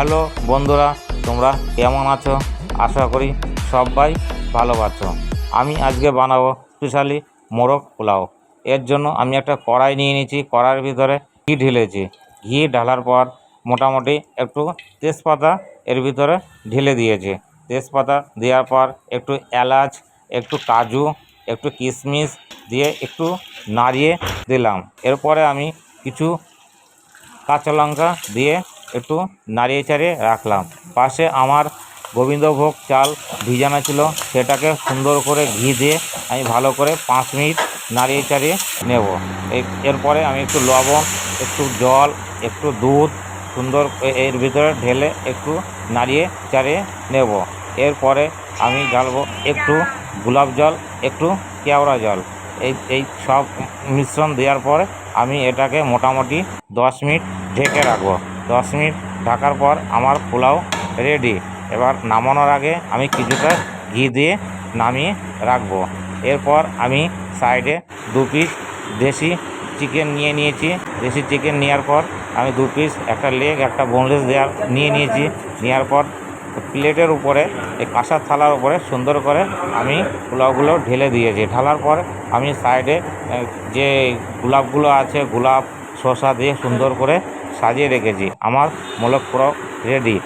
Hello বন্ধুরা, তোমরা কেমন আছো? আশা করি সবাই ভালো আছো। আমি আজকে বানাবো স্পেশালি মোরগ পোলাও। এর জন্য আমি একটা কড়াই নিয়ে নিয়েছি। কড়াইয়ের ভিতরে ঘি ঢেলেছি। ঘি ঢালার পর মোটামুটি একটু তেজপাতা এর ভিতরে ঢেলে দিয়েছি। তেজপাতা দেওয়ার পর একটু এলাচ, একটু কাজু, একটু কিশমিশ দিয়ে একটু নাড়িয়ে দিলাম। এরপরে আমি কিছু কাঁচা লঙ্কা দিয়ে একটু নাড়িয়ে চাড়িয়ে রাখলাম। পাশে আমার গোবিন্দভোগ চাল ভিজানো ছিল, সেটাকে সুন্দর করে ঘি দিয়ে আমি ভালো করে 5 মিনিট নাড়িয়ে চাড়িয়ে নেব। এরপরে আমি একটু লবণ, একটু জল, একটু দুধ সুন্দর এর ভিতরে ঢেলে একটু নাড়িয়ে চাড়িয়ে নেব। এরপরে আমি ঢালবো একটু গোলাপ জল, একটু কেওড়া জল। এই সব মিশ্রণ দেওয়ার পরে আমি এটাকে মোটামুটি 10 মিনিট ঢেকে রাখবো। 10 মিনিট ঢাকার পর আমার পোলাও রেডি। এবার নামানোর আগে আমি কিছুটা ঘি দিয়ে নামিয়ে রাখবো। এরপর আমি সাইডে 2 পিস দেশি চিকেন নিয়ে নিয়েছি। দেশি চিকেন নেওয়ার পর আমি 2 পিস, একটা লেগ, একটা বোনলেস নিয়ে নিয়েছি। নেওয়ার পর প্লেটের উপরে, এই কাঁসার থালার উপরে সুন্দর করে আমি পোলাওগুলো ঢেলে দিয়েছি। ঢালার পর আমি সাইডে যে গোলাপগুলো আছে, গোলাপ শসা দিয়ে সুন্দর করে সাজিয়ে রেখেছি। আমার মোরগ পোলাও রেডি।